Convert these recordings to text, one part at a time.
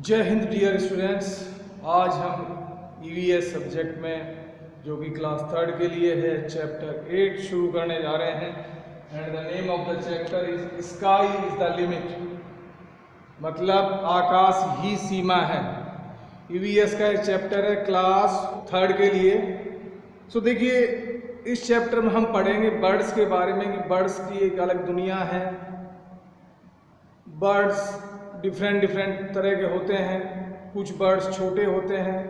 जय Hind dear students. आज हम ईवीएस सब्जेक्ट में जो कि क्लास 3 के लिए है चैप्टर 8 शुरू करने जा रहे हैं। And the name of the chapter is sky is the limit, मतलब आकाश ही सीमा है। ईवीएस का एक चैप्टर है क्लास 3 के लिए। सो देखिए, इस चैप्टर में हम पढ़ेंगे बर्ड्स के बारे में कि बर्ड्स की एक अलग दुनिया है। बर्ड्स डिफरेंट तरह के होते हैं। कुछ बर्ड्स छोटे होते हैं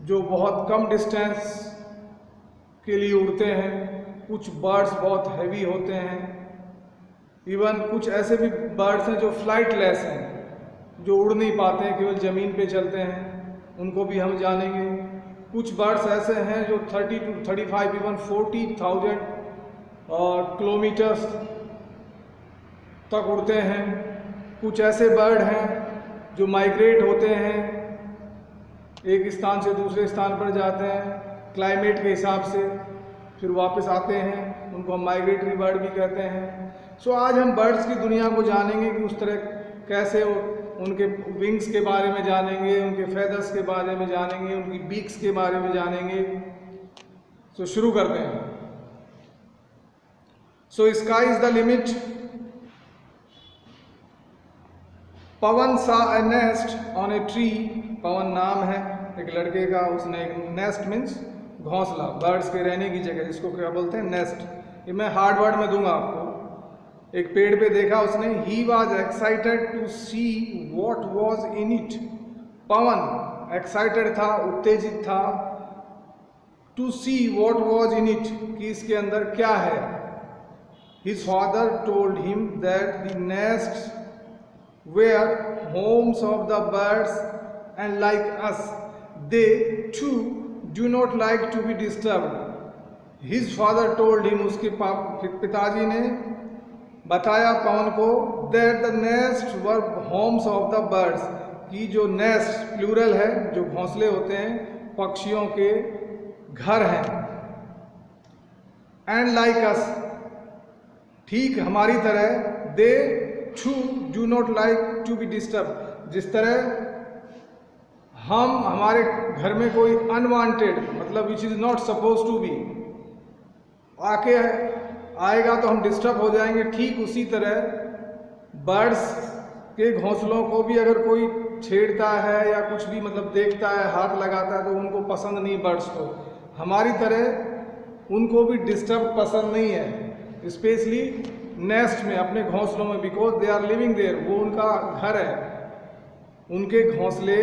जो बहुत कम डिस्टेंस के लिए उड़ते हैं। कुछ बर्ड्स बहुत हैवी होते हैं। इवन कुछ ऐसे भी बर्ड्स हैं जो फ्लाइटलेस हैं, जो उड़ नहीं पाते हैं, केवल ज़मीन पे चलते हैं। उनको भी हम जानेंगे। कुछ बर्ड्स ऐसे हैं जो 30 to 35 इवन 40,000 किलोमीटर्स तक उड़ते हैं। कुछ ऐसे बर्ड हैं जो माइग्रेट होते हैं, एक स्थान से दूसरे स्थान पर जाते हैं क्लाइमेट के हिसाब से, फिर वापस आते हैं। उनको हम माइग्रेटरी बर्ड भी कहते हैं। सो आज हम बर्ड्स की दुनिया को जानेंगे कि उस तरह कैसे उनके विंग्स के बारे में जानेंगे, उनके फेदर्स के बारे में जानेंगे, उनकी बीक्स के बारे में जानेंगे। सो शुरू करते हैं। So sky is the limit. Pawan saw a nest on a tree. Pawan नाम है एक लड़के का, उसने एक नेस्ट मीन्स घोंसला, बर्ड्स के रहने की जगह, जिसको क्या बोलते हैं नेस्ट। ये मैं हार्ड वर्ड में दूंगा आपको। एक पेड़ पे देखा उसने, he was excited to see what was in it. Pawan excited था, उत्तेजित था, to see what was in it, कि इसके अंदर क्या है। His father told him that the nest were homes of the birds and like us they too do not like to be disturbed. His father told him, उसके पिताजी ने बताया पवन को, that the nest were homes of the birds, कि जो nest plural है, जो घोंसले होते हैं पक्षियों के घर हैं। and like us, ठीक हमारी तरह, they too do not like to be disturbed, जिस तरह हम हमारे घर में कोई अनवांटेड, मतलब which is not suppose to be, आके आएगा तो हम डिस्टर्ब हो जाएंगे, ठीक उसी तरह बर्ड्स के घोंसलों को भी अगर कोई छेड़ता है या कुछ भी मतलब देखता है, हाथ लगाता है, तो उनको पसंद नहीं। बर्ड्स को हमारी तरह उनको भी डिस्टर्ब पसंद नहीं है, स्पेशली नेस्ट में, अपने घोंसलों में, because they are living there, वो उनका घर है। उनके घोंसले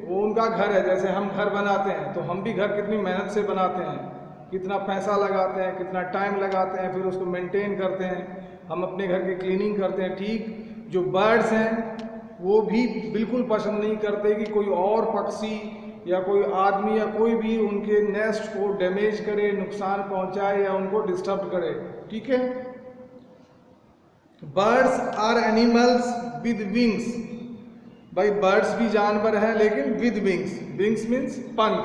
वो उनका घर है। जैसे हम घर बनाते हैं तो हम भी घर कितनी मेहनत से बनाते हैं, कितना पैसा लगाते हैं, कितना टाइम लगाते हैं, फिर उसको मेंटेन करते हैं, हम अपने घर की क्लीनिंग करते हैं। ठीक जो बर्ड्स हैं वो भी बिल्कुल पसंद नहीं करते कि कोई और पक्षी या कोई आदमी या कोई भी उनके नेस्ट को डैमेज करे, नुकसान पहुंचाए या उनको डिस्टर्ब करे। ठीक है। Birds are animals with wings. भाई बर्ड्स भी जानवर हैं लेकिन विद विंग्स। विंग्स मीन्स पंख।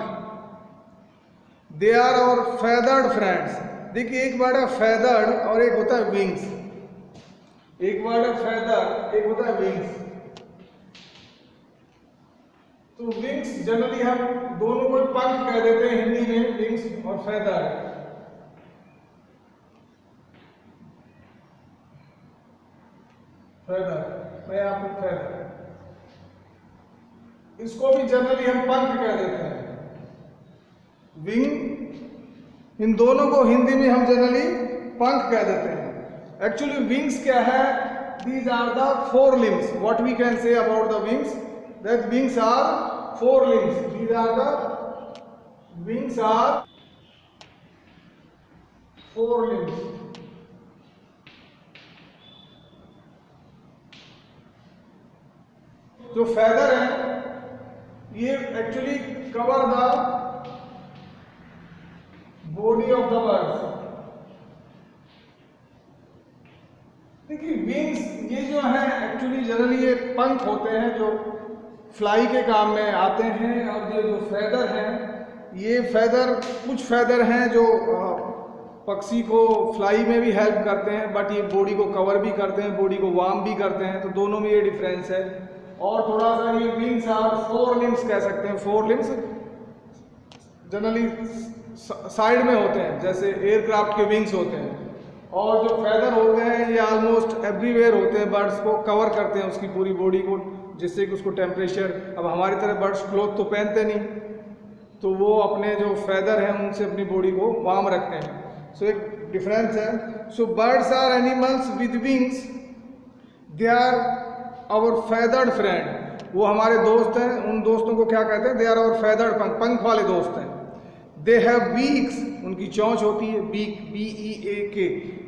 They are our feathered friends. देखिए, एक वर्ड है फेदर्ड और एक होता है विंग्स। एक वर्ड है फेदर, एक होता है विंग्स। तो विंग्स जनरली हम दोनों को पंख कह देते हैं हिंदी में, विंग्स और फेदर। फेदर, मैं आपको फेदर, इसको भी जनरली हम पंख कह देते हैं। विंग, इन दोनों को हिंदी में हम जनरली पंख कह देते हैं। एक्चुअली विंग्स क्या है? These are the 4 limbs. What we can say about the wings? That wings are 4 limbs. These are the wings are 4 limbs. जो फेदर है ये actually cover the body of the birds. देखिए, wings ये जो है actually generally ये पंख होते हैं जो फ्लाई के काम में आते हैं। और ये जो फेदर हैं, ये फेदर, कुछ फेदर हैं जो पक्षी को फ्लाई में भी हेल्प करते हैं, बट ये बॉडी को कवर भी करते हैं, बॉडी को वार्म भी करते हैं। तो दोनों में ये डिफरेंस है। और थोड़ा सा ये विंग्स और 4 लिम्स कह सकते हैं। 4 लिम्स जनरली साइड में होते हैं, जैसे एयरक्राफ्ट के विंग्स होते हैं। और जो फेदर होते हैं ये ऑलमोस्ट एवरीवेयर होते हैं, बर्ड्स को कवर करते हैं उसकी पूरी बॉडी को, जिससे कि उसको टेम्परेचर, अब हमारी तरह बर्ड्स क्लॉथ तो पहनते नहीं, तो वो अपने जो फेदर हैं उनसे अपनी बॉडी को वार्म रखते हैं। सो एक डिफरेंस है। So birds are animals with wings, they are our feathered friend, वो हमारे दोस्त हैं। उन दोस्तों को क्या कहते हैं? दे आर आवर फेदर्ड, पंख वाले दोस्त हैं। दे हैव बीक्स, उनकी चोंच होती है, बीक, BEAK,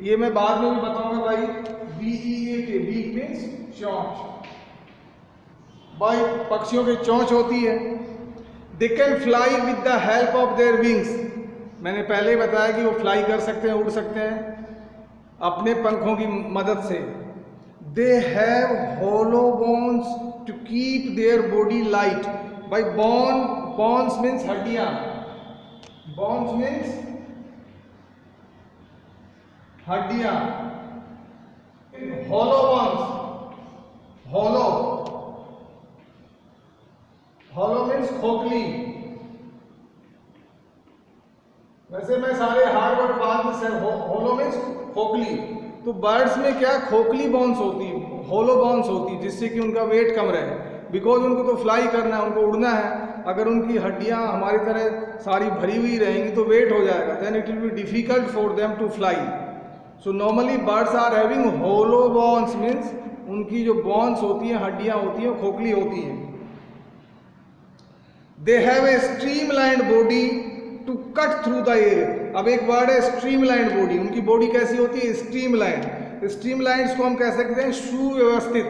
ये मैं बाद में भी बताऊंगा भाई। BEAK, बीक मीन्स चोंच, भाई पक्षियों की चोंच होती है। They can fly with the help of their wings, मैंने पहले ही बताया कि वो फ्लाई कर सकते हैं, उड़ सकते हैं अपने पंखों की मदद से। They have hollow bones to keep their body light, भाई बोन्स मीन्स हड्डियां, बोन्स मीन्स हड्डियां, होलो बोन्स, होलो मीन्स खोखली। वैसे मैं सारे हार्ड वर्ड बाद में से, होलो मीन्स खोखली। तो बर्ड्स में क्या खोखली बोन्स होती है, होलो बोन्स होती है, जिससे कि उनका वेट कम रहे, बिकॉज उनको तो फ्लाई करना है, उनको उड़ना है। अगर उनकी हड्डियां हमारी तरह सारी भरी हुई रहेंगी तो वेट हो जाएगा, then it will be difficult for them to fly. So normally birds are having hollow bones, means उनकी जो बोन्स होती हैं, हड्डियां होती हैं, खोखली होती हैं। They have a streamlined body to cut through the air, अब एक वर्ड है स्ट्रीमलाइंड बॉडी, उनकी बॉडी कैसी होती है? स्ट्रीमलाइंड। स्ट्रीमलाइंड को हम कह सकते हैं सुव्यवस्थित,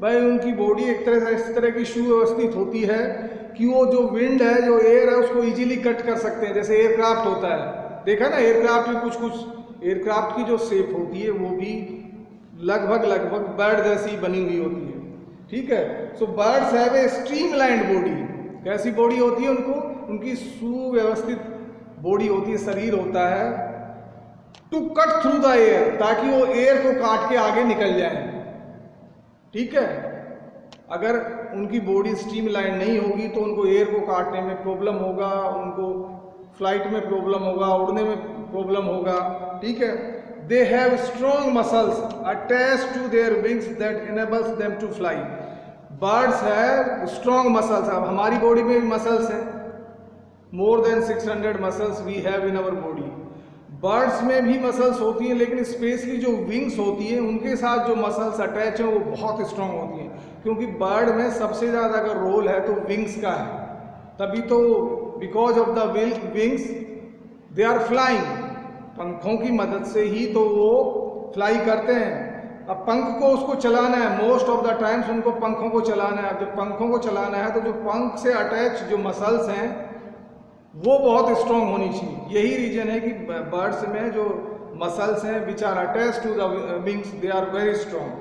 भाई उनकी बॉडी एक तरह से इस तरह की सुव्यवस्थित होती है कि वो जो विंड है, जो एयर है, उसको इजीली कट कर सकते हैं। जैसे एयरक्राफ्ट होता है, देखा ना, एयरक्राफ्ट में कुछ एयरक्राफ्ट की जो शेप होती है वो भी लगभग बर्ड जैसी बनी हुई होती है, ठीक है। So birds have a streamlined body, कैसी बॉडी होती है उनको? उनकी सुव्यवस्थित बॉडी होती है, शरीर होता है। To cut through the air, ताकि वो एयर को काट के आगे निकल जाए, ठीक है। अगर उनकी बॉडी स्ट्रीमलाइन नहीं होगी तो उनको एयर को काटने में प्रॉब्लम होगा, उनको फ्लाइट में प्रॉब्लम होगा, उड़ने में प्रॉब्लम होगा, ठीक है। They have strong muscles attached to their wings that enables them to fly, birds have strong muscles. अब हमारी बॉडी में भी मसल्स हैं, more than 600 muscles we have in our body. Birds में भी मसल्स होती हैं, लेकिन स्पेशली जो विंग्स होती हैं उनके साथ जो मसल्स अटैच हैं वो बहुत स्ट्रांग होती हैं, क्योंकि बर्ड में सबसे ज़्यादा अगर रोल है तो विंग्स का है, तभी तो because of the wings they are flying, पंखों की मदद से ही तो वो फ्लाई करते हैं। अब पंख को उसको चलाना है, मोस्ट ऑफ द टाइम्स उनको पंखों को चलाना है। जब पंखों को चलाना है तो जो पंख से अटैच जो मसल्स हैं वो बहुत स्ट्रांग होनी चाहिए। यही रीजन है कि बर्ड्स में जो मसल्स हैं which are attach to the wings, they are very strong,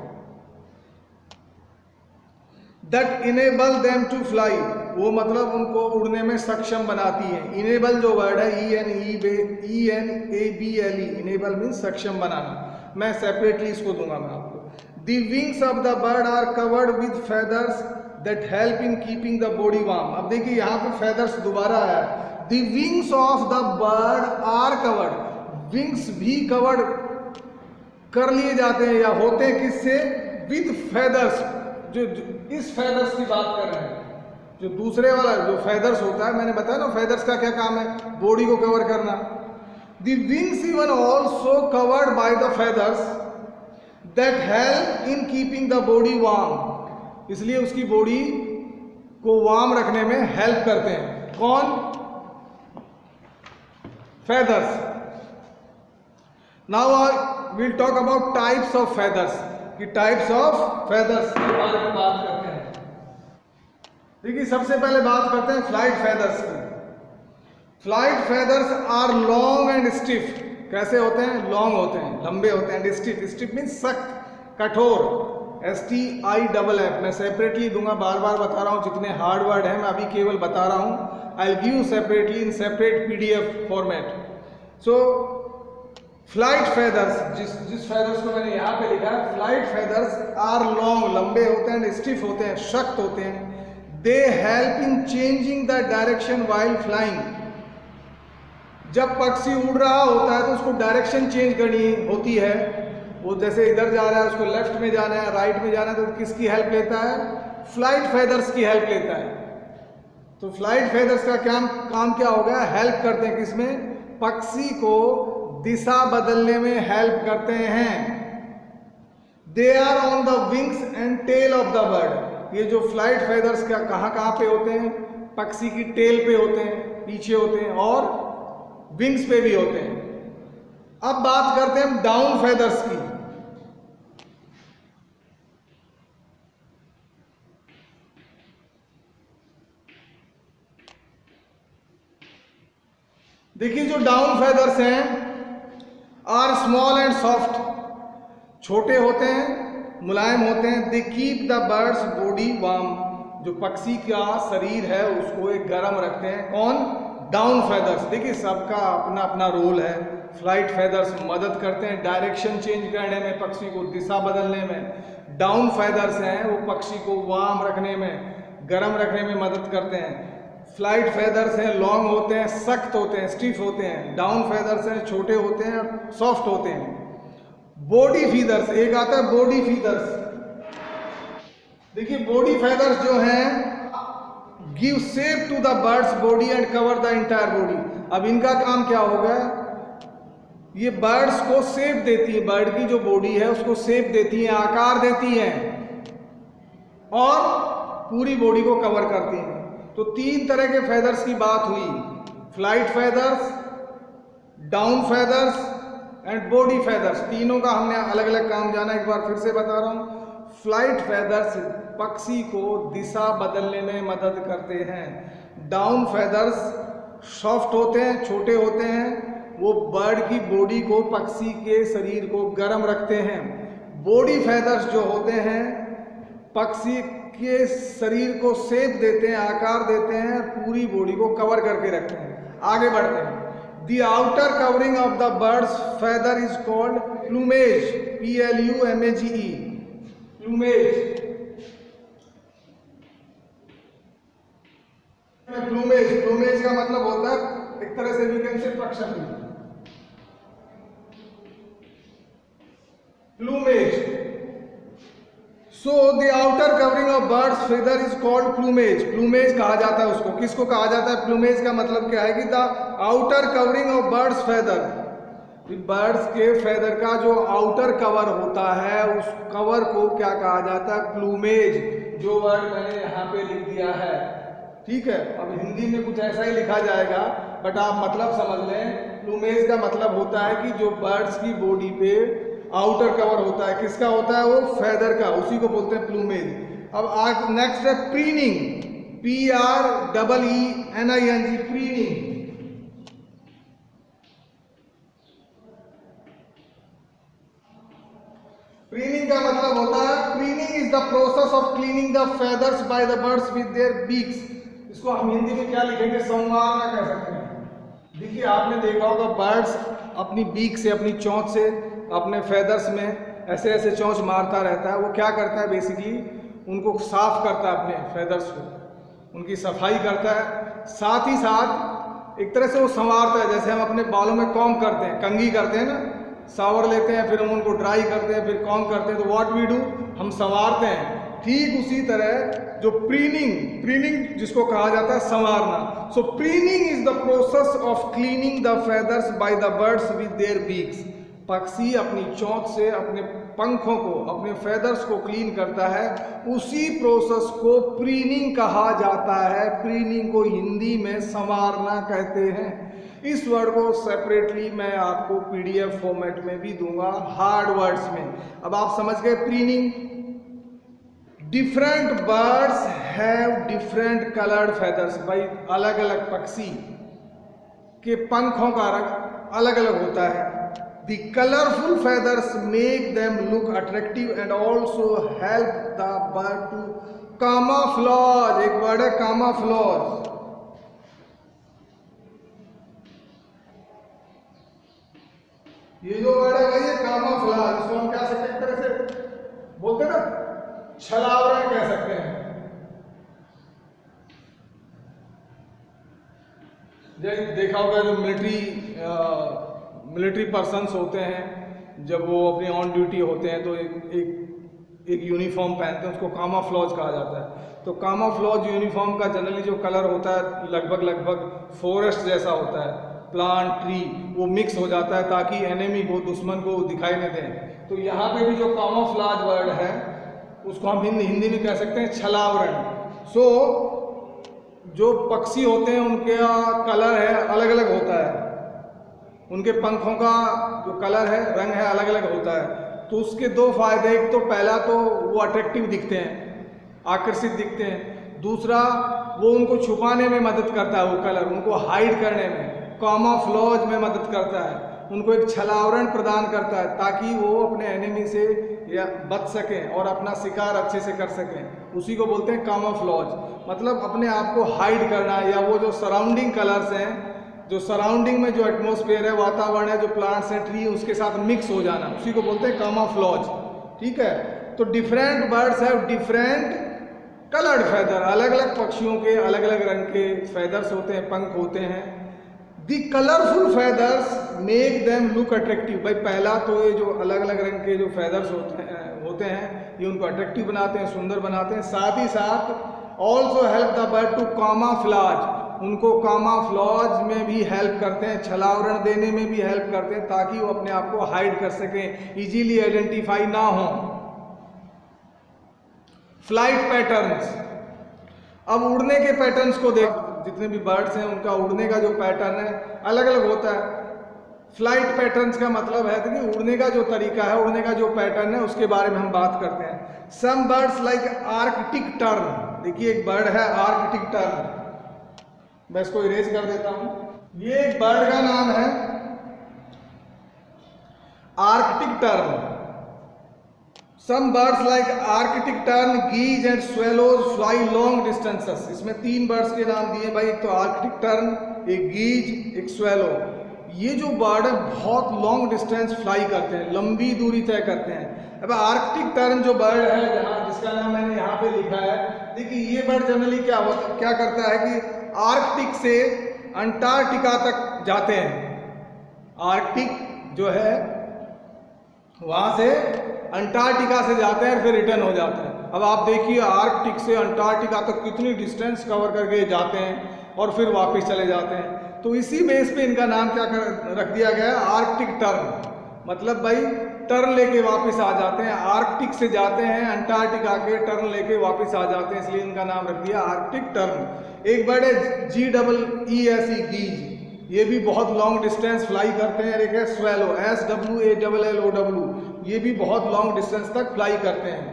that enable them to fly, वो मतलब उनको उड़ने में सक्षम बनाती है। इनेबल जो वर्ड है ENABLE, इनेबल मीन्स सक्षम बनाना। मैं सेपरेटली इसको दूंगा मैं आपको। The wings of the bird are covered with feathers that help in keeping the body warm. अब देखिए यहाँ पे फेदर्स दोबारा आया, the wings of the bird are covered, wings भी कवर्ड कर लिए जाते हैं या होते हैं किससे? With feathers. जो इस फेदर्स की बात कर रहे हैं, जो दूसरे वाला जो फेदर्स होता है, मैंने बताया ना फेदर्स का क्या काम है, बॉडी को कवर करना। The wings even also covered by the feathers that help in keeping the body warm, इसलिए उसकी बॉडी को वार्म रखने में हेल्प करते हैं। कौन? Feathers. Now I will talk about types of feathers, कि टाइप्स ऑफ फेदर्स के बारे में बात करते हैं। देखिए सबसे पहले बात करते हैं फ्लाइट फेदर्स की। Flight feathers are long and stiff. कैसे होते हैं? लॉन्ग होते हैं, लंबे होते हैं, एंड स्टिफ। स्टिफ मीन्स सख्त, कठोर, STIFF। मैं सेपरेटली दूंगा, बार बार बता रहा हूं, जितने हार्ड वर्ड है मैं अभी केवल बता रहा हूं। I will give separately in separate PDF format. So flight feathers, जिस फेदर्स को मैंने यहाँ पे लिखा है, फ्लाइट फेदर्स आर लॉन्ग, लंबे होते हैं, स्टिफ होते हैं, सख्त होते हैं। They help in changing the direction while flying. जब पक्षी उड़ रहा होता है तो उसको डायरेक्शन चेंज करनी होती है, वो जैसे इधर जा रहा है उसको लेफ्ट में जाना है, राइट में जाना है, तो किसकी हेल्प लेता है? फ्लाइट फेदर्स की हेल्प लेता है। तो फ्लाइट फेदर्स का काम क्या हो गया? हेल्प करते हैं किसमें? पक्षी को दिशा बदलने में हेल्प करते हैं। They are on the wings and tail of the bird. ये जो फ्लाइट फेदर्स क्या कहाँ पे होते हैं? पक्षी की टेल पे होते हैं, पीछे होते हैं, और विंग्स पे भी होते हैं। अब बात करते हैं डाउन फेदर्स की। देखिए जो डाउन फेदर्स हैं आर स्मॉल एंड सॉफ्ट, छोटे होते हैं, मुलायम होते हैं। They keep the bird's body warm, जो पक्षी का शरीर है उसको एक गर्म रखते हैं। कौन? Down feathers. देखिए सबका अपना अपना रोल है। फ्लाइट फेदर्स मदद करते हैं डायरेक्शन चेंज करने में, पक्षी को दिशा बदलने में। डाउन फेदर्स हैं वो पक्षी को वार्म रखने में, गर्म रखने में मदद करते हैं। फ्लाइट फेदर्स हैं लॉन्ग होते हैं, सख्त होते हैं, स्टिफ होते हैं। डाउन फेदर्स हैं छोटे होते हैं और सॉफ्ट होते हैं। बॉडी फीदर्स, एक आता है बॉडी फीदर्स। देखिए बॉडी फेदर्स जो हैं give shape to the bird's body and cover the entire body. अब इनका काम क्या होगा? ये बर्ड्स को शेप देती है, बर्ड की जो बॉडी है उसको शेप देती है, आकार देती है, और पूरी बॉडी को कवर करती हैं। तो तीन तरह के फेदर्स की बात हुई, flight feathers, down feathers and body feathers. तीनों का हमने अलग अलग काम जाना। एक बार फिर से बता रहा हूं, फ्लाइट फेदर्स पक्षी को दिशा बदलने में मदद करते हैं। डाउन फेदर्स सॉफ्ट होते हैं, छोटे होते हैं, वो बर्ड की बॉडी को, पक्षी के शरीर को गर्म रखते हैं। बॉडी फेदर्स जो होते हैं पक्षी के शरीर को शेप देते हैं, आकार देते हैं, पूरी बॉडी को कवर करके रखते हैं। आगे बढ़ते हैं। The outer covering of the birds feather is called plumage, PLUMAGE, plumage. Plumage का मतलब होता है एक तरह से वी कैन से प्रक्षेपण। Plumage. So the outer covering of birds feather is called plumage. Plumage कहा जाता है उसको। किसको कहा जाता है? प्लूमेज का मतलब क्या है कि the outer covering of birds feather, birds के फेदर का जो आउटर कवर होता है उस कवर को क्या कहा जाता है? प्लूमेज। जो वर्ड मैंने यहाँ पे लिख दिया है, ठीक है। अब हिंदी में कुछ ऐसा ही लिखा जाएगा, बट आप मतलब समझ लें। प्लूमेज का मतलब होता है कि जो बर्ड्स की बॉडी पे आउटर कवर होता है, किसका होता है? वो फेदर का, उसी को बोलते हैं प्लूमेज। अब आज नेक्स्ट है प्रीनिंग, PREENING, प्रीनिंग। प्रीनिंग का मतलब होता है, preening is the process of cleaning the feathers by the birds with their beaks. इसको हम हिंदी में क्या लिखेंगे? संवारना कह सकते हैं। देखिए आपने देखा होगा बर्ड्स अपनी बीक से, अपनी चोंच से अपने फेदर्स में ऐसे ऐसे चोंच मारता रहता है। वो क्या करता है? बेसिकली उनको साफ करता है, अपने फेदर्स को उनकी सफाई करता है। साथ ही साथ एक तरह से वो संवारता है। जैसे हम अपने बालों में कॉम्ब करते हैं, कंघी करते हैं ना, शावर लेते हैं, फिर हम उनको ड्राई करते हैं, फिर कॉम्ब करते हैं, तो व्हाट वी डू, हम संवारते हैं। ठीक उसी तरह जो प्रीनिंग जिसको कहा जाता है संवारना। So preening is the process of cleaning the feathers by the birds with their beaks. पक्षी अपनी चोंच से अपने पंखों को, अपने फेदर्स को क्लीन करता है, उसी प्रोसेस को प्रीनिंग कहा जाता है। प्रीनिंग को हिंदी में संवारना कहते हैं। इस वर्ड को सेपरेटली मैं आपको PDF फॉर्मेट में भी दूंगा, हार्ड वर्ड्स में। अब आप समझ गए preening. Different birds have different coloured feathers. भाई अलग अलग पक्षी के पंखों का रंग अलग अलग होता है। The colorful feathers make them look attractive and also help the bird to camouflage। एक वर्ड है camouflage। ये जो वर्ड है ये कामोफ्लाज, इसको हम क्या सकते हैं, एक तरह से बोलते हैं ना, छलावरण कह सकते हैं। जैसे देखा होगा जो मिलिट्री पर्सन्स होते हैं, जब वो अपने ऑन ड्यूटी होते हैं तो एक यूनिफॉर्म पहनते हैं, उसको कामोफ्लाज कहा जाता है। तो कामोफ्लाज यूनिफॉर्म का जनरली जो कलर होता है लगभग फॉरेस्ट जैसा होता है, प्लांट ट्री वो मिक्स हो जाता है ताकि एनिमी को, दुश्मन को दिखाई नहीं दें। तो यहाँ पे भी जो कामोफ्लाज वर्ड है उसको हम हिंदी में कह सकते हैं छलावरण। सो जो पक्षी होते हैं उनके कलर है अलग अलग होता है, उनके पंखों का जो कलर है, रंग है, अलग अलग होता है। तो उसके दो फायदे, एक तो पहला तो वो अट्रैक्टिव दिखते हैं, आकर्षित दिखते हैं। दूसरा वो उनको छुपाने में मदद करता है, वो कलर उनको हाइड करने में, कामोफ्लाज में मदद करता है, उनको एक छलावरण प्रदान करता है ताकि वो अपने एनिमी से या बच सकें और अपना शिकार अच्छे से कर सकें। उसी को बोलते हैं कामोफ्लाज, मतलब अपने आप को हाइड करना, या वो जो सराउंडिंग कलर्स हैं, जो सराउंडिंग में जो एटमॉस्फेयर है, वातावरण है, जो प्लांट्स हैं, ट्री, उसके साथ मिक्स हो जाना, उसी को बोलते हैं कामोफ्लाज। ठीक है, तो different birds have different coloured feather, अलग अलग पक्षियों के अलग अलग रंग के फेदर्स होते हैं, पंख होते हैं। The colourful feathers make them look attractive. भाई पहला तो ये जो अलग अलग रंग के जो फेदर्स होते हैं ये उनको अट्रैक्टिव बनाते हैं, सुंदर बनाते हैं। साथ ही साथ also help the bird to camouflage, उनको कामोफ्लाज में भी हेल्प करते हैं, छलावरण देने में भी हेल्प करते हैं ताकि वो अपने आप को हाइड कर सकें, इजीली आइडेंटिफाई ना हो। फ्लाइट पैटर्न्स, अब उड़ने के पैटर्न्स को देख, जितने भी बर्ड्स हैं उनका उड़ने का जो पैटर्न है अलग अलग होता है। फ्लाइट पैटर्न्स का मतलब है कि उड़ने का जो तरीका है, उड़ने का जो पैटर्न है उसके बारे में हम बात करते हैं। Some birds like Arctic tern, देखिए एक बर्ड है आर्कटिक टर्न, मैं इसको इरेज कर देता हूं। ये एक बर्ड का नाम है Arctic tern. Some birds like Arctic tern, geese and swallows fly long distances। इसमें 3 बर्ड्स के नाम दिए भाई, एक तो आर्कटिक टर्न, एक गीज, एक स्वेलो। ये जो बर्ड है बहुत लॉन्ग डिस्टेंस फ्लाई करते हैं, लंबी दूरी तय करते हैं। अब आर्कटिक टर्न जो बर्ड है, जहाँ जिसका नाम मैंने यहाँ पे लिखा है, देखिए ये बर्ड जनरली क्या करता है कि आर्कटिक से अंटार्कटिका तक जाते हैं। आर्कटिक जो है वहाँ से अंटार्कटिका से जाते हैं, फिर रिटर्न हो जाते हैं। अब आप देखिए आर्कटिक से अंटार्कटिका तक कितनी डिस्टेंस कवर करके जाते हैं और फिर वापस चले जाते हैं। तो इसी बेस पे इनका नाम क्या रख दिया गया है, आर्कटिक टर्न। मतलब भाई टर्न लेके वापस आ जाते हैं, आर्कटिक से जाते हैं अंटार्कटिका के, टर्न लेके वापस आ जाते हैं, इसलिए इनका नाम रख दिया आर्कटिक टर्न। एक बर्ड है GEESE, गीज, ये भी बहुत लॉन्ग डिस्टेंस फ्लाई करते हैं। एक है स्वेलो, SWALLOW, ये भी बहुत लॉन्ग डिस्टेंस तक फ्लाई करते हैं।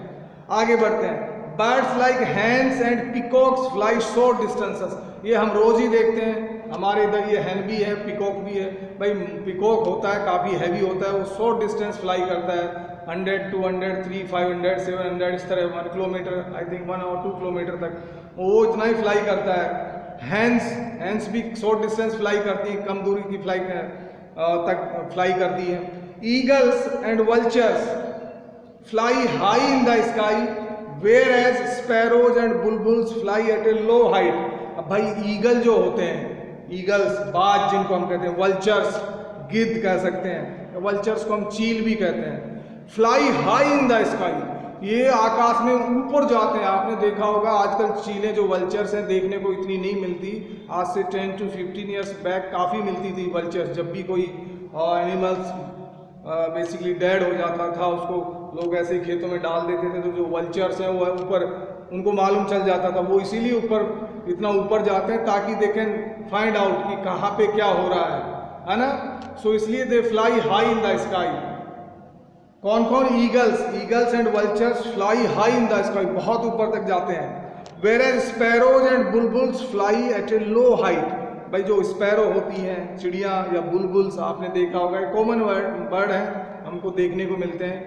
आगे बढ़ते हैं। Birds like hens and peacocks fly short distances, ये हम रोज ही देखते हैं, हमारे इधर ये हैन भी है, पिकॉक भी है। भाई पिकॉक होता है काफ़ी हैवी होता है, वो शॉर्ट डिस्टेंस फ्लाई करता है, 100, 200, 300, 500, 700, इस तरह 1 किलोमीटर, आई थिंक 1 और 2 किलोमीटर तक वो इतना ही फ्लाई करता है। हैंस भी शॉर्ट डिस्टेंस फ्लाई करती हैं, कम दूरी की फ्लाई तक फ्लाई करती है। Eagles and vultures fly high in the sky, whereas sparrows and bulbuls fly at a low height. अब भाई ईगल जो होते हैं, ईगल्स बाज जिनको हम कहते हैं, वल्चर्स गिद्ध कह सकते हैं, वल्चर्स को हम चील भी कहते हैं। Fly high in the sky, ये आकाश में ऊपर जाते हैं। आपने देखा होगा आजकल चीलें जो वल्चर्स हैं देखने को इतनी नहीं मिलती, आज से 10 to 15 ईयर्स बैक काफ़ी मिलती थी वल्चर्स। जब भी कोई एनिमल्स बेसिकली डेड हो जाता था, उसको लोग ऐसे ही खेतों में डाल देते थे, तो जो वल्चर्स हैं वो ऊपर, उनको मालूम चल जाता था, वो इसीलिए ऊपर इतना ऊपर जाते हैं ताकि दे कैन फाइंड आउट कि कहाँ पे क्या हो रहा है ना। सो इसलिए they fly high in the sky. कौन कौन? Eagles and vultures fly high in the sky, बहुत ऊपर तक जाते हैं। Whereas sparrows and bulbuls fly at a low height. भाई जो स्पैरो होती हैं चिड़िया या बुलबुल्स, आपने देखा होगा, कॉमन बर्ड है, हमको देखने को मिलते हैं,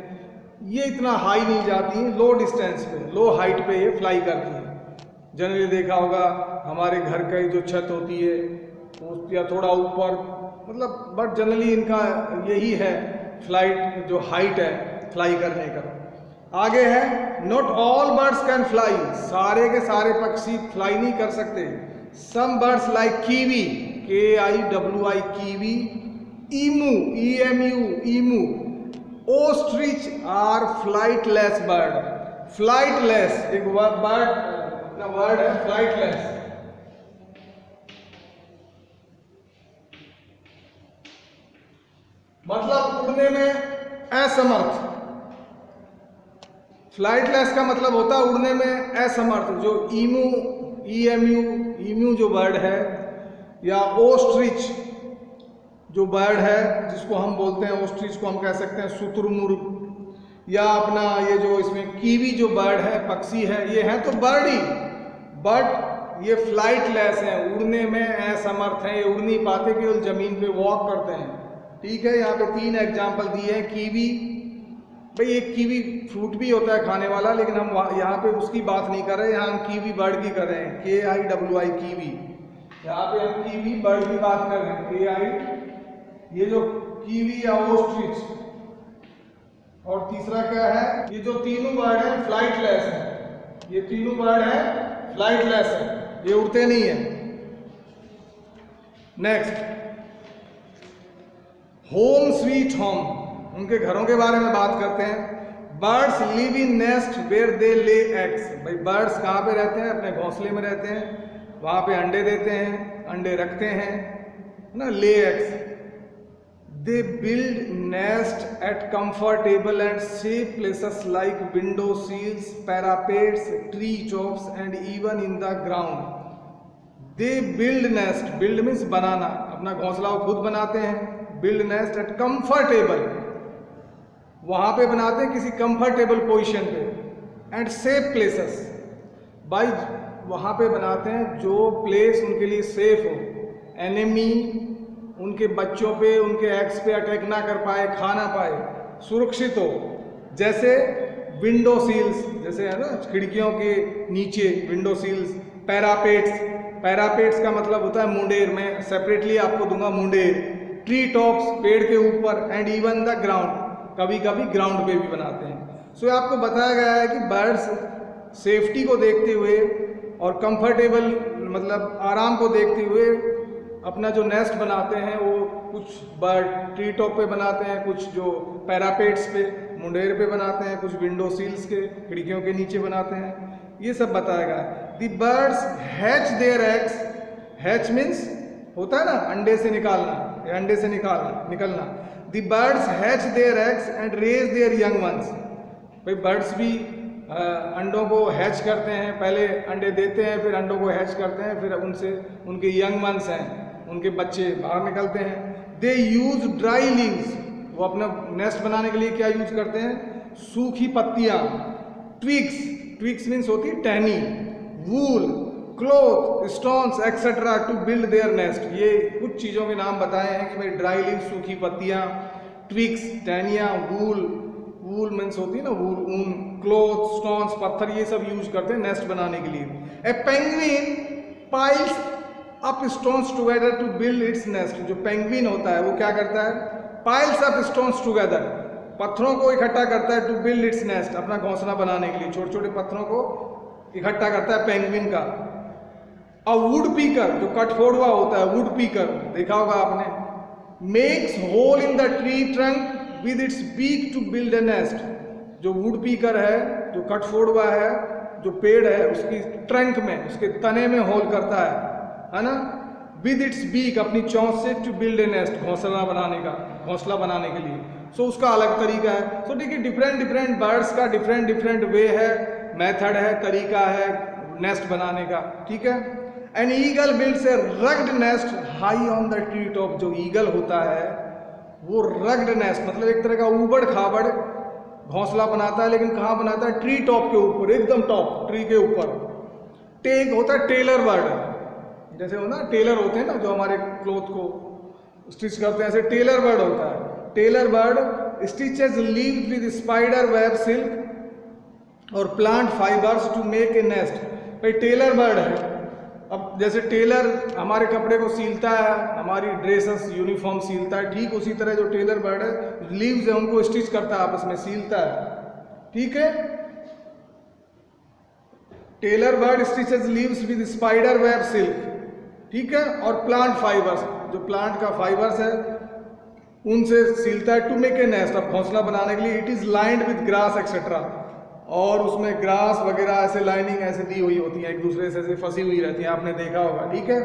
ये इतना हाई नहीं जाती हैं, लो डिस्टेंस पे, लो हाइट पे ये फ्लाई करती हैं। जनरली देखा होगा हमारे घर की जो छत होती है या थोड़ा ऊपर, मतलब बट जनरली इनका यही है फ्लाइट जो हाइट है फ्लाई करने का। आगे है not all birds can fly, सारे के सारे पक्षी फ्लाई नहीं कर सकते। Some birds like kiwi, KIWI kiwi, emu EMU emu, ostrich are flightless bird. Flightless एक वर्ड है फ्लाइटलेस, मतलब उड़ने में असमर्थ। फ्लाइटलेस का मतलब होता है उड़ने में असमर्थ। जो ईमू जो बर्ड है, या ओस्ट्रिच जो बर्ड है जिसको हम बोलते हैं, ओस्ट्रिच को हम कह सकते हैं शुतुरमुर्ग, या अपना ये जो इसमें कीवी जो बर्ड है पक्षी है, ये है तो बर्ड ही, बट ये फ्लाइटलेस है, उड़ने में असमर्थ है, ये उड़ नहीं पाते, केवल जमीन पे वॉक करते हैं। ठीक है, यहाँ पे 3 एग्जाम्पल दिए हैं। कीवी, भाई एक कीवी फ्रूट भी होता है खाने वाला, लेकिन हम यहाँ पे उसकी बात नहीं कर रहे, यहाँ हम कीवी बर्ड की कर रहे हैं, KIWI कीवी। यहाँ पे हम कीवी बर्ड की बात कर रहे हैं, KI, ये जो कीवी या ओस्ट्रिच। और तीसरा क्या है, ये जो तीनों बर्ड है फ्लाइटलेस है, ये तीनों बर्ड है फ्लाइटलेस है, ये उड़ते नहीं है। नेक्स्ट, होम स्वीट होम, उनके घरों के बारे में बात करते हैं। Birds live in nest where they lay eggs. भाई बर्ड्स कहाँ पे रहते हैं? अपने घोंसले में रहते हैं, वहाँ पे अंडे देते हैं, अंडे रखते हैं ना, lay eggs. They build nest at comfortable and safe places like window sills, parapets, tree tops and even in the ground. They build nest, build means बनाना, अपना घोंसला वो खुद बनाते हैं। बिल्ड नेस्ट एट कंफर्टेबल, वहां पे बनाते हैं किसी कंफर्टेबल पोजीशन पे। एंड सेफ प्लेसेस, बाई वहां पे बनाते हैं जो प्लेस उनके लिए सेफ हो, एनिमी उनके बच्चों पे, उनके एग्स पे अटैक ना कर पाए, खा ना पाए, सुरक्षित हो। जैसे विंडो सील्स, जैसे है ना खिड़कियों के नीचे विंडो सील्स। पैरापेट्स, पैरापेट्स का मतलब होता है मुंडेर, में सेपरेटली आपको दूंगा मुंडेर। ट्री टॉप्स, पेड़ के ऊपर। एंड इवन द ग्राउंड, कभी कभी ग्राउंड पे भी बनाते हैं। सो आपको बताया गया है कि बर्ड्स सेफ्टी को देखते हुए और कंफर्टेबल मतलब आराम को देखते हुए अपना जो नेस्ट बनाते हैं, वो कुछ बर्ड ट्री टॉप पे बनाते हैं, कुछ जो पैरापेट्स पे मुंडेर पे बनाते हैं, कुछ विंडो सील्स के खिड़कियों के नीचे बनाते हैं। ये सब बताया गया है। The birds hatch their eggs, hatch means होता है ना अंडे से निकालना, अंडे से निकलना। The birds hatch their eggs and raise their young ones. भाई बर्ड्स भी अंडों को हैच करते हैं, पहले अंडे देते हैं, फिर अंडों को हैच करते हैं, फिर उनसे उनके यंग वंस हैं, उनके बच्चे बाहर निकलते हैं। दे यूज ड्राई लीव्स, वो अपना नेस्ट बनाने के लिए क्या यूज करते हैं? सूखी पत्तियां। ट्विग्स, ट्विग्स मीन्स होती है टहनी। Wool, cloth, stones etcetera to build their nest. ये कुछ चीज़ों के नाम बताए हैं कि भाई ड्राई लीव सूखी पत्तियाँ, ट्विग्स टहनियाँ, वूल, वूल मीन्स होती है ना वूल ऊन, क्लॉथ, स्टोन्स पत्थर, ये सब यूज करते हैं नेस्ट बनाने के लिए। A penguin piles up stones together to build its nest. जो पेंगुइन होता है वो क्या करता है? पाइल्स अप स्टोन्स टुगेदर, पत्थरों को इकट्ठा करता है, टू बिल्ड इट्स नेस्ट, अपना घोंसला बनाने के लिए छोटे छोटे पत्थरों को इकट्ठा करता है पेंगुइन का। अ वुड पीकर, जो कठफोड़वा होता है, वुड पीकर देखा होगा आपने, makes hole in the tree trunk with its beak to build a nest. जो वुड पीकर है, जो कठफोड़वा है, जो पेड़ है, उसकी ट्रंक में, उसके तने में होल करता है ना, विद इट्स बीक, अपनी चोंच से, टू बिल्ड ए नेस्ट, घोंसला बनाने का, घोंसला बनाने के लिए। सो उसका अलग तरीका है। सो देखिए डिफरेंट बर्ड्स का डिफरेंट वे है, मेथड है, तरीका है नेस्ट बनाने का। ठीक है। An eagle builds A rugged nest high on the tree top. जो ईगल होता है वो रग्ड नेस्ट मतलब एक तरह का ऊबड़ खाबड़ घोंसला बनाता है, लेकिन कहाँ बनाता है? ट्री टॉप के ऊपर, एकदम टॉप ट्री के ऊपर। टेक होता है टेलर बर्ड, जैसे हो ना टेलर होते हैं ना जो हमारे क्लॉथ को स्टिच करते हैं, ऐसे टेलर बर्ड होता है। Tailor bird stitches leaves with spider web silk और plant fibres to make a nest. भाई टेलर बर्ड है, अब जैसे टेलर हमारे कपड़े को सीलता है, हमारी ड्रेसेस यूनिफॉर्म सीलता है, ठीक उसी तरह जो टेलर बर्ड है लीव्स है उनको स्टिच करता है, आपस में सीलता है। ठीक है, tailor bird stitches leaves with spider web silk. ठीक है, और प्लांट फाइबर्स, जो प्लांट का फाइबर्स है उनसे सीलता है। टू मेक ए नेस्ट, अब घोंसला बनाने के लिए। It is lined with grass etcetera, और उसमें ग्रास वगैरह ऐसे लाइनिंग ऐसे दी हुई होती है, एक दूसरे से फंसी हुई रहती है, आपने देखा होगा। ठीक है,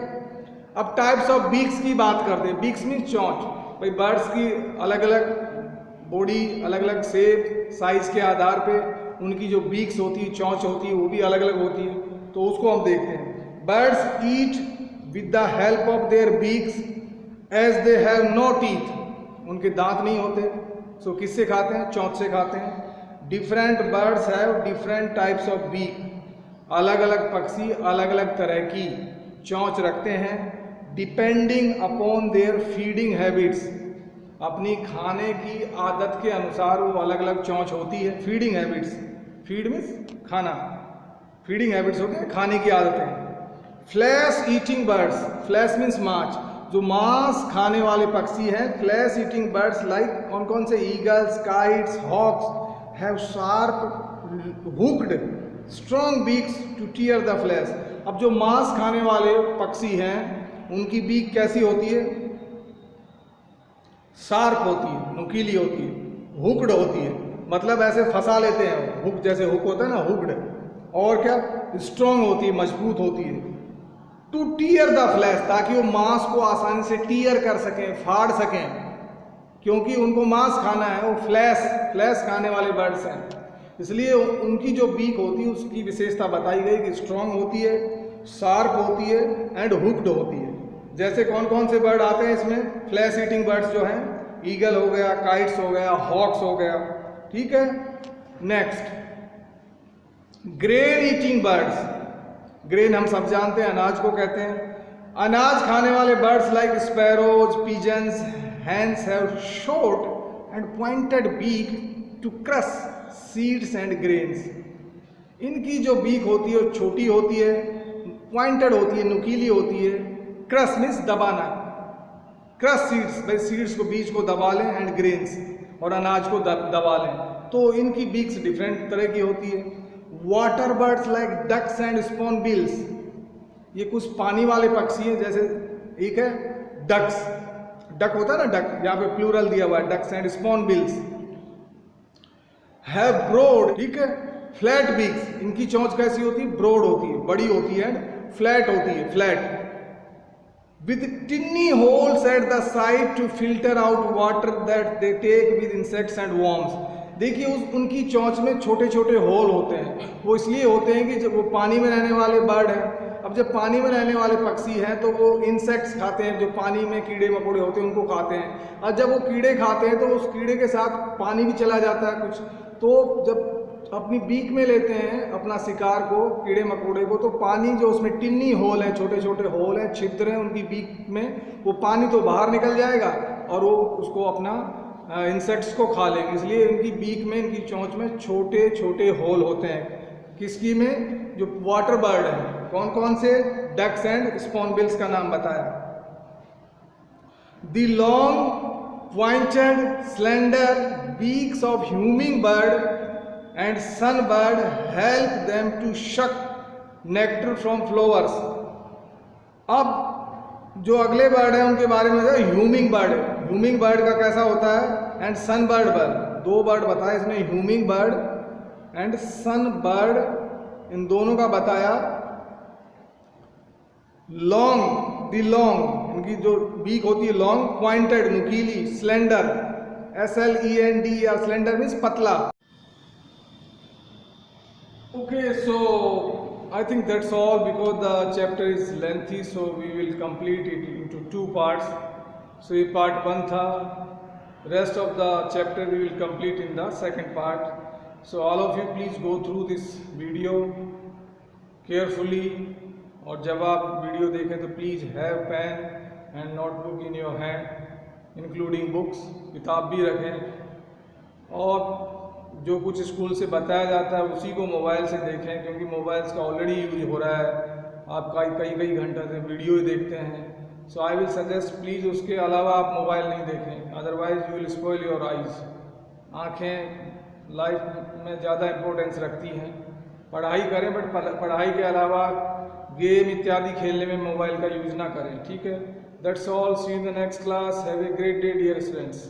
अब टाइप्स ऑफ बीक्स की बात करते हैं। बीक्स मीन चोंच। भाई बर्ड्स की अलग अलग बॉडी, अलग अलग शेप साइज के आधार पे उनकी जो बीक्स होती है, चोंच होती है, वो भी अलग अलग होती है, तो उसको हम देखते हैं। Birds eat with the help of their beaks as they have no teeth, उनके दांत नहीं होते, सो किससे खाते हैं? चोंच से खाते हैं। Different birds have different types of beak, अलग अलग पक्षी अलग अलग तरह की चोंच रखते हैं। Depending upon their feeding habits, अपनी खाने की आदत के अनुसार वो अलग अलग चोंच होती है। फीडिंग हैबिट्स, फीड मीन्स खाना, फीडिंग हैबिट्स होते हैं खाने की आदतें। Flesh eating birds, flash means मांस, जो मांस खाने वाले पक्षी हैं। फ्लैश ईटिंग बर्ड्स लाइक कौन कौन से? Eagles, kites, hawks have sharp hooked strong beaks to tear the flesh. अब जो मांस खाने वाले पक्षी हैं उनकी बीक कैसी होती है? शार्प होती है, नुकीली होती है, हुक्ड होती है, मतलब ऐसे फंसा लेते हैं, हुक जैसे हुक होता है ना, हुक्ड। और क्या? स्ट्रॉन्ग होती है, मजबूत होती है। टू टीयर द फ्लैश, ताकि वो मांस को आसानी से टीयर कर सकें, फाड़ सकें, क्योंकि उनको मांस खाना है, वो फ्लैश खाने वाले बर्ड्स हैं, इसलिए उनकी जो बीक होती है उसकी विशेषता बताई गई कि स्ट्रॉन्ग होती है, शार्प होती है एंड हुक्ड होती है। जैसे कौन कौन से बर्ड आते हैं इसमें? फ्लैश ईटिंग बर्ड्स जो हैं, ईगल हो गया, काइट्स हो गया, हॉक्स हो गया। ठीक है, next grain eating birds. Grain हम सब जानते हैं, अनाज को कहते हैं। अनाज खाने वाले birds like sparrows, pigeons, hens have short and pointed beak to crush seeds and grains. इनकी जो बीक होती है वो छोटी होती है, पॉइंटेड होती है, नुकीली होती है। क्रश मीन्स दबाना, क्रश सीड्स, भाई सीड्स को, बीज को दबा लें, एंड ग्रेन्स, और अनाज को दबा लें, तो इनकी बीक्स डिफरेंट तरह की होती है। Water birds like ducks and spoonbills, ये कुछ पानी वाले पक्षी हैं, जैसे एक है डक्स, डक होता है ना, डक, यहाँ पे प्लूरल दिया हुआ है, ducks and spoonbills have broad, ठीक है, फ्लैट बीक्स। इनकी चोंच कैसी होती है? ब्रॉड होती है, बड़ी होती है, फ्लैट होती है, flat, with tinny holes at the side to filter out water that they take with insects and worms। देखिए उनकी चोंच में छोटे छोटे होल होते हैं, वो इसलिए होते हैं कि जब वो पानी में रहने वाले बर्ड हैं, अब जब पानी में रहने वाले पक्षी हैं तो वो इंसेक्ट्स खाते हैं, जो पानी में कीड़े मकोड़े होते हैं उनको खाते हैं, और जब वो कीड़े खाते हैं तो उस कीड़े के साथ पानी भी चला जाता है कुछ, तो जब अपनी बीक में लेते हैं अपना शिकार को, कीड़े मकोड़े को, तो पानी जो उसमें टिन्नी होल है, छोटे छोटे होल हैं, छिद्र हैं उनकी बीक में, वो पानी तो बाहर निकल जाएगा और वो उसको अपना इंसेक्ट्स को खा लेंगे, इसलिए इनकी बीक में, इनकी चोंच में छोटे छोटे होल होते हैं। किसकी में? जो वाटर बर्ड है। कौन कौन से? डक्स एंड स्पॉनबिल्स का नाम बताया। The long pointed slender beaks of humming bird and sunbird help them to suck nectar from flowers। अब जो अगले बर्ड है उनके बारे में ह्यूमिंग बर्ड है। ह्यूमिंग बर्ड का कैसा होता है? एंड सनबर्ड बर्ड, दो बर्ड बताए इसमें, ह्यूमिंग बर्ड एंड सनबर्ड, इन दोनों का बताया। लॉन्ग, दी लॉन्ग, इनकी जो बीक होती है लॉन्ग, पॉइंटेड नुकीली, स्लेंडर, SLEND, या स्लेंडर मीन्स पतला। Okay, so I think that's all, because the chapter is lengthy, so we will complete it into two parts. So ये part 1 था, rest of the chapter we will complete in the second part. So all of you please go through this video carefully, और जब आप video देखें तो please have pen and notebook in your hand, including books, किताब भी रखें, और जो कुछ स्कूल से बताया जाता है उसी को मोबाइल से देखें, क्योंकि मोबाइल्स का ऑलरेडी यूज हो रहा है, आप कई कई घंटे से वीडियो ही देखते हैं। सो आई विल सजेस्ट प्लीज़ उसके अलावा आप मोबाइल नहीं देखें, otherwise you will spoil your eyes. आँखें लाइफ में ज़्यादा इम्पोर्टेंस रखती हैं। पढ़ाई करें बट पढ़ाई के अलावा गेम इत्यादि खेलने में मोबाइल का यूज़ ना करें, ठीक है। That's all, see you in the next class, have a great day dear students.